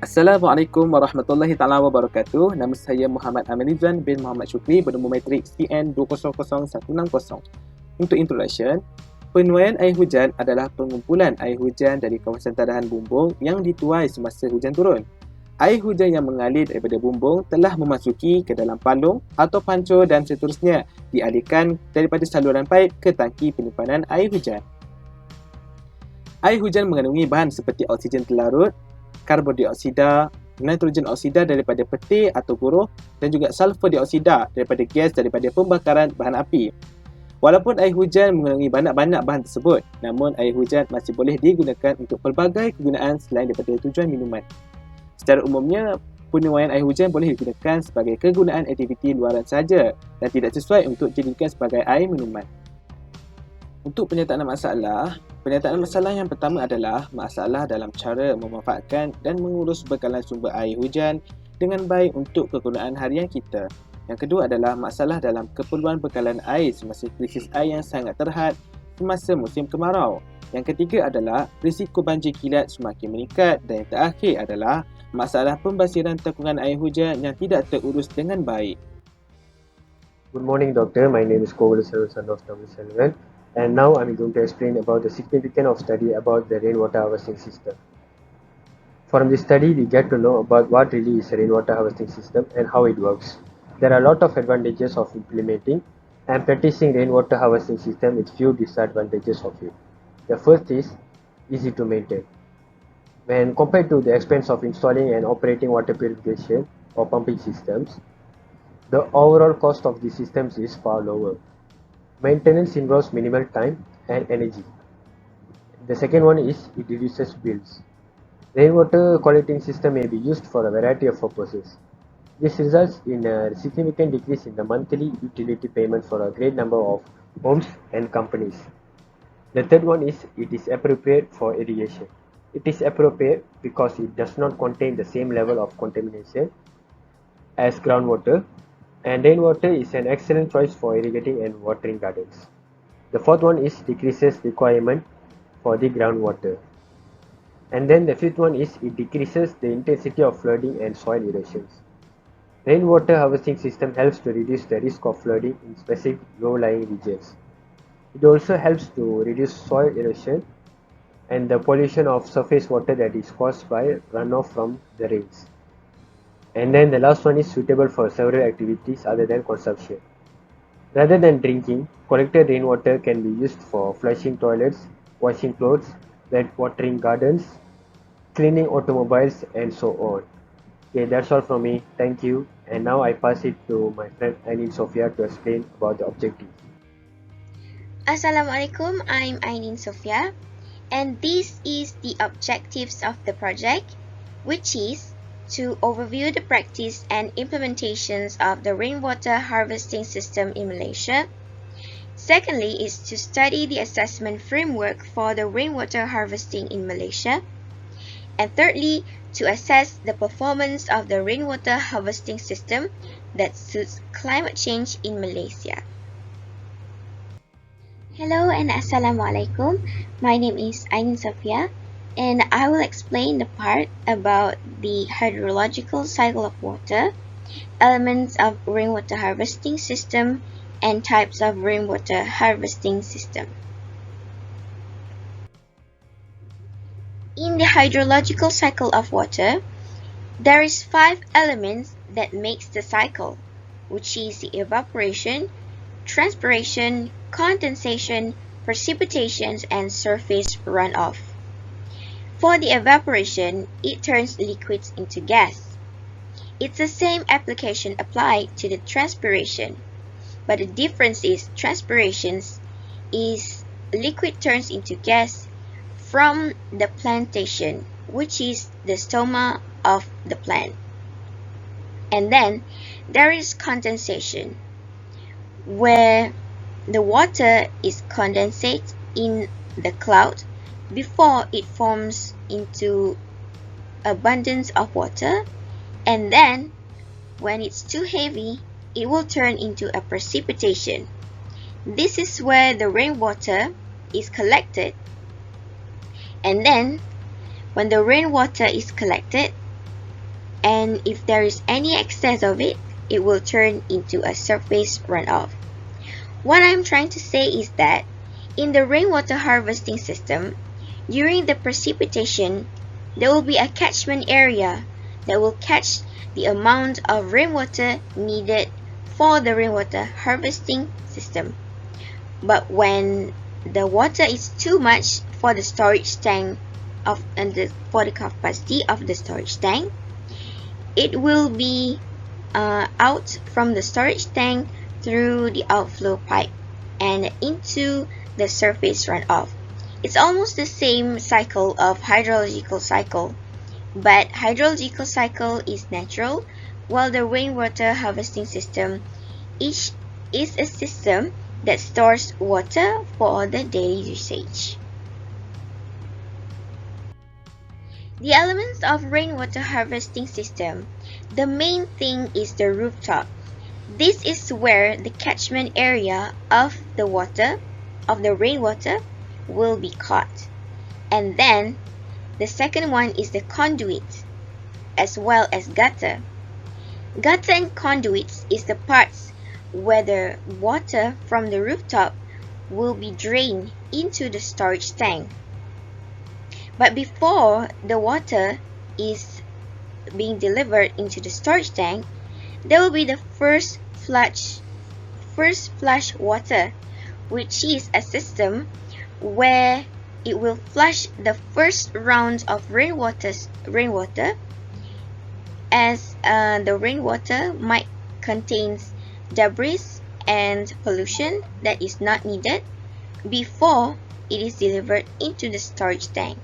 Assalamualaikum warahmatullahi taala wabarakatuh. Nama saya Muhammad Aminizan bin Muhammad Syukri bernombor matrik CN200160. Untuk introduction, penuaian air hujan adalah pengumpulan air hujan dari kawasan tadahan bumbung yang dituai semasa hujan turun. Air hujan yang mengalir daripada bumbung telah memasuki ke dalam palung atau pancur dan seterusnya dialihkan daripada saluran paip ke tangki penyimpanan air hujan. Air hujan mengandungi bahan seperti oksigen terlarut, karbon dioksida, nitrogen oksida daripada petir atau guruh dan juga sulfur dioksida daripada gas daripada pembakaran bahan api. Walaupun air hujan mengandungi banyak-banyak bahan tersebut, namun air hujan masih boleh digunakan untuk pelbagai kegunaan selain daripada tujuan minuman. Secara umumnya, penuaian air hujan boleh digunakan sebagai kegunaan aktiviti luaran sahaja dan tidak sesuai untuk dijadikan sebagai air minuman. Untuk penyataan masalah yang pertama adalah masalah dalam cara memanfaatkan dan mengurus bekalan sumber air hujan dengan baik untuk kegunaan harian kita. Yang kedua adalah masalah dalam keperluan bekalan air semasa krisis air yang sangat terhad semasa musim kemarau. Yang ketiga adalah risiko banjir kilat semakin meningkat dan yang terakhir adalah masalah pembasiran takungan air hujan yang tidak terurus dengan baik. Good morning, Doctor. My name is Koval son of Tamil Selvan, and now I'm going to explain about the significance of study about the rainwater harvesting system. From this study, we get to know about what really is a rainwater harvesting system and how it works. There are a lot of advantages of implementing and practicing rainwater harvesting system with few disadvantages of it. The first is easy to maintain. When compared to the expense of installing and operating water purification or pumping systems, the overall cost of these systems is far lower. Maintenance involves minimal time and energy. The second one is it reduces bills. Rainwater collecting system may be used for a variety of purposes. This results in a significant decrease in the monthly utility payment for a great number of homes and companies. The third one is it is appropriate for irrigation. It is appropriate because it does not contain the same level of contamination as groundwater, and rainwater is an excellent choice for irrigating and watering gardens. The fourth one is decreases requirement for the groundwater. And then the fifth one is it decreases the intensity of flooding and soil erosions. Rainwater harvesting system helps to reduce the risk of flooding in specific low-lying regions. It also helps to reduce soil erosion and the pollution of surface water that is caused by runoff from the rains. And then the last one is suitable for several activities other than consumption. Rather than drinking, collected rainwater can be used for flushing toilets, washing clothes, watering gardens, cleaning automobiles, and so on. Okay, that's all from me. Thank you. And now I pass it to my friend Ainin Sofia to explain about the objective. Assalamualaikum, I'm Ainin Sofia, and this is the objectives of the project, which is to overview the practice and implementations of the rainwater harvesting system in Malaysia. Secondly is to study the assessment framework for the rainwater harvesting in Malaysia. And thirdly, to assess the performance of the rainwater harvesting system that suits climate change in Malaysia. Hello and Assalamualaikum. My name is Ainin Sofia, and I will explain the part about the hydrological cycle of water, elements of rainwater harvesting system, and types of rainwater harvesting system. In the hydrological cycle of water, there is 5 elements that makes the cycle, which is the evaporation, transpiration, condensation, precipitations, and surface runoff. For the evaporation, it turns liquids into gas. It's the same application applied to the transpiration, but the difference is transpirations is liquid turns into gas from the plantation, which is the stoma of the plant. And then there is condensation, where the water is condensate in the cloud before it forms into abundance of water, and then when it's too heavy, it will turn into a precipitation. This is where the rainwater is collected, and then when the rainwater is collected, and if there is any excess of it, it will turn into a surface runoff. What I'm trying to say is that in the rainwater harvesting system, during the precipitation, there will be a catchment area that will catch the amount of rainwater needed for the rainwater harvesting system. But when the water is too much for the storage tank for the capacity of the storage tank, it will be out from the storage tank through the outflow pipe and into the surface runoff. It's almost the same cycle of hydrological cycle, but hydrological cycle is natural, while the rainwater harvesting system is a system that stores water for the daily usage. The elements of rainwater harvesting system, the main thing is the rooftop. This is where the catchment area of the rainwater will be caught. And then the second one is the conduit as well as gutter. Gutter and conduits is the parts where the water from the rooftop will be drained into the storage tank. But before the water is being delivered into the storage tank, there will be the first flush water, which is a system where it will flush the first round of rainwater as the rainwater might contain debris and pollution that is not needed before it is delivered into the storage tank.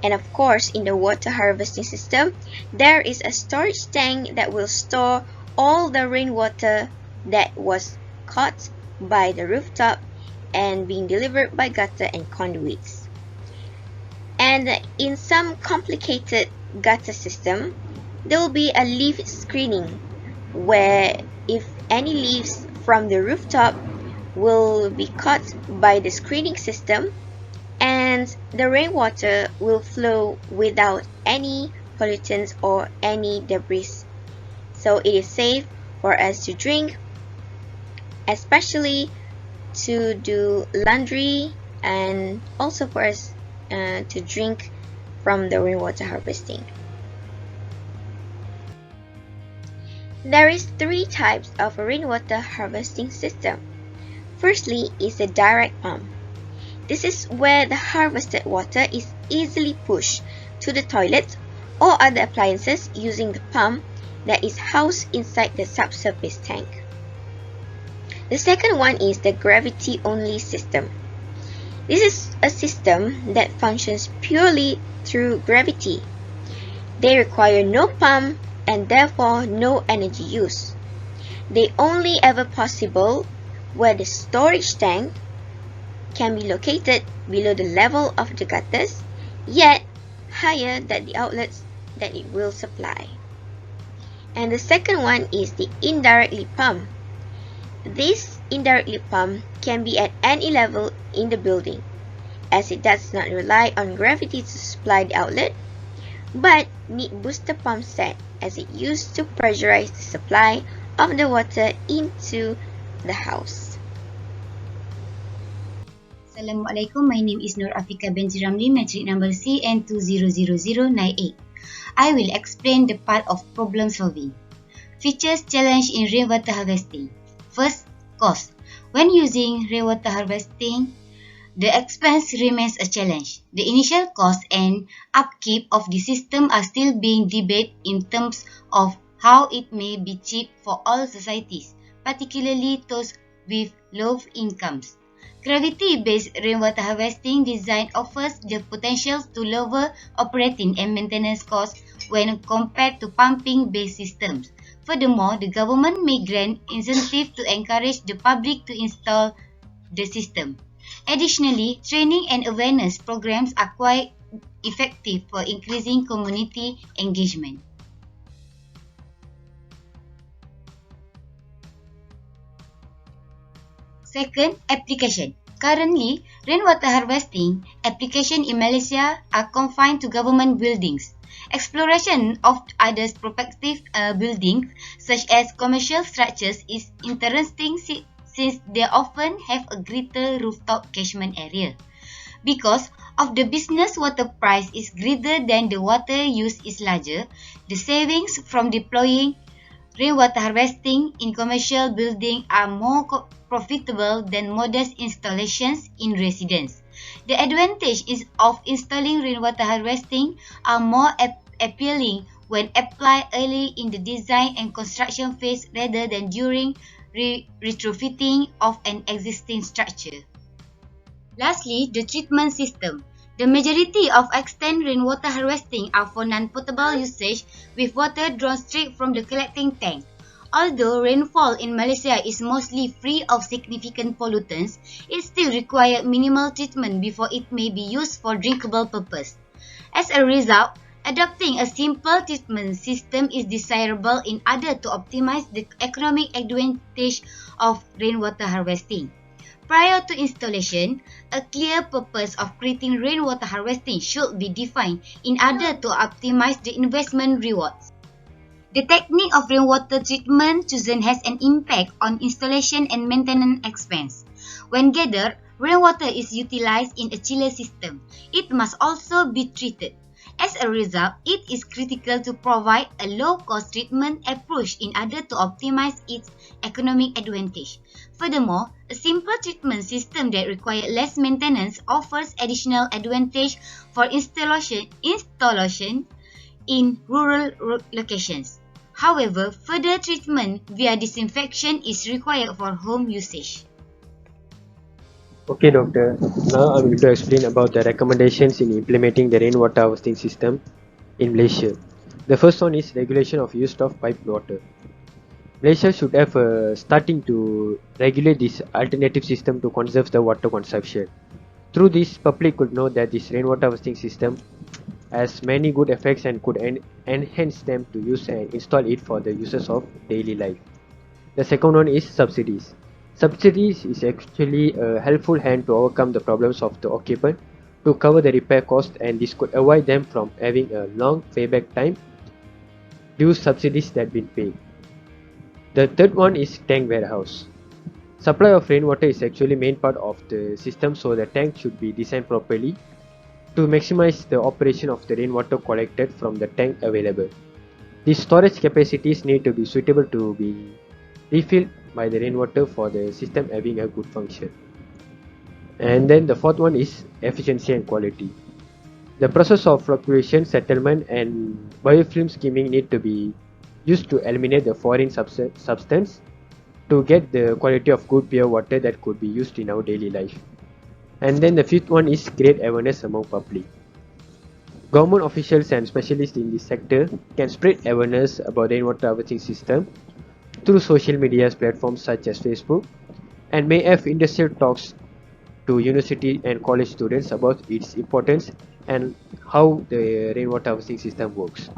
And of course, in the water harvesting system, there is a storage tank that will store all the rainwater that was caught by the rooftop and being delivered by gutter and conduits. And in some complicated gutter system, there will be a leaf screening where if any leaves from the rooftop will be caught by the screening system, and the rainwater will flow without any pollutants or any debris. So it is safe for us to drink, especially to do laundry, and also for us to drink from the rainwater harvesting. There is 3 types of rainwater harvesting system. Firstly is the direct pump. This is where the harvested water is easily pushed to the toilet or other appliances using the pump that is housed inside the subsurface tank. The second one is the gravity-only system. This is a system that functions purely through gravity. They require no pump and therefore no energy use. They only ever possible where the storage tank can be located below the level of the gutters, yet higher than the outlets that it will supply. And the second one is the indirectly pump. This indirectly pump can be at any level in the building, as it does not rely on gravity to supply the outlet, but need booster pump set as it used to pressurize the supply of the water into the house. Assalamualaikum, my name is Nur Afika Binti Ramli, metric number CN200098. I will explain the part of problem solving. Features challenge in rainwater harvesting. First, cost. When using rainwater harvesting, the expense remains a challenge. The initial cost and upkeep of the system are still being debated in terms of how it may be cheap for all societies, particularly those with low incomes. Gravity-based rainwater harvesting design offers the potential to lower operating and maintenance costs when compared to pumping-based systems. Furthermore, the government may grant incentives to encourage the public to install the system. Additionally, training and awareness programs are quite effective for increasing community engagement. Second, application. Currently, rainwater harvesting applications in Malaysia are confined to government buildings. Exploration of other prospective buildings, such as commercial structures, is interesting since they often have a greater rooftop catchment area. Because of the business water price is greater than the water use is larger, the savings from deploying rainwater harvesting in commercial buildings are more profitable than modest installations in residence. The advantages of installing rainwater harvesting are more appealing when applied early in the design and construction phase rather than during retrofitting of an existing structure. Lastly, the treatment system. The majority of extant rainwater harvesting are for non-potable usage with water drawn straight from the collecting tank. Although rainfall in Malaysia is mostly free of significant pollutants, it still requires minimal treatment before it may be used for drinkable purpose. As a result, adopting a simple treatment system is desirable in order to optimize the economic advantage of rainwater harvesting. Prior to installation, a clear purpose of creating rainwater harvesting should be defined in order to optimize the investment rewards. The technique of rainwater treatment chosen has an impact on installation and maintenance expense. When gathered, rainwater is utilized in a chiller system. It must also be treated. As a result, it is critical to provide a low-cost treatment approach in order to optimize its economic advantage. Furthermore, a simple treatment system that requires less maintenance offers additional advantage for installation in rural locations. However, further treatment via disinfection is required for home usage. Okay, doctor. Now I'm going to explain about the recommendations in implementing the rainwater harvesting system in Malaysia. The first one is regulation of use of piped water. Malaysia should have starting to regulate this alternative system to conserve the water consumption. Through this, public could know that this rainwater harvesting system has many good effects and could enhance them to use and install it for the uses of daily life. The second one is subsidies. Subsidies is actually a helpful hand to overcome the problems of the occupant to cover the repair cost, and this could avoid them from having a long payback time due subsidies that been paid. The third one is tank warehouse. Supply of rainwater is actually main part of the system, so the tank should be designed properly to maximize the operation of the rainwater collected from the tank available. These storage capacities need to be suitable to be refilled by the rainwater for the system having a good function. And then the fourth one is efficiency and quality. The process of fluctuation, settlement and biofilm skimming need to be used to eliminate the foreign substance to get the quality of good pure water that could be used in our daily life. And then the fifth one is create awareness among public. Government officials and specialists in this sector can spread awareness about the rainwater harvesting system through social media platforms such as Facebook, and may have industrial talks to university and college students about its importance and how the rainwater harvesting system works.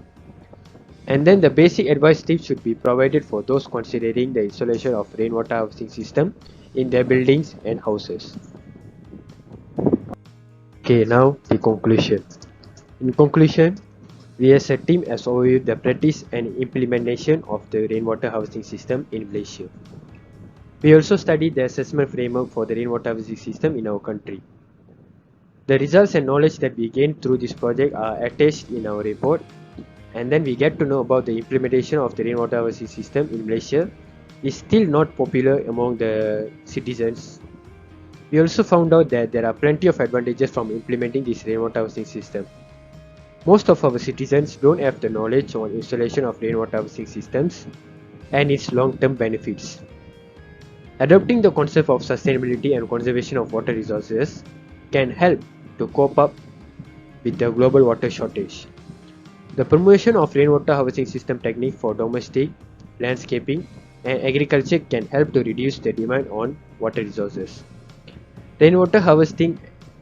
And then the basic advice tips should be provided for those considering the installation of rainwater harvesting system in their buildings and houses. Okay, now the conclusion. In conclusion, we as a team has overviewed the practice and implementation of the rainwater harvesting system in Malaysia. We also studied the assessment framework for the rainwater harvesting system in our country. The results and knowledge that we gained through this project are attached in our report, and then we get to know about the implementation of the rainwater harvesting system in Malaysia is still not popular among the citizens. We also found out that there are plenty of advantages from implementing this rainwater harvesting system. Most of our citizens don't have the knowledge on installation of rainwater harvesting systems and its long-term benefits. Adopting the concept of sustainability and conservation of water resources can help to cope up with the global water shortage. The promotion of rainwater harvesting system technique for domestic, landscaping and agriculture can help to reduce the demand on water resources. Rainwater harvesting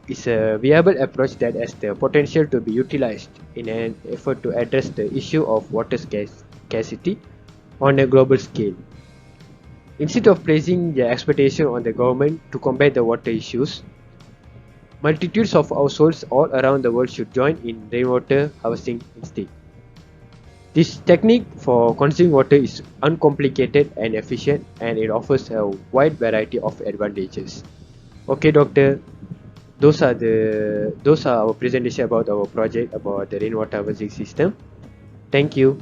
is a viable approach that has the potential to be utilized in an effort to address the issue of water scarcity on a global scale. Instead of placing the expectation on the government to combat the water issues, multitudes of households all around the world should join in rainwater harvesting instead. This technique for conserving water is uncomplicated and efficient, and it offers a wide variety of advantages. Okay, doctor, those are our presentation about our project about the rainwater harvesting system. Thank you.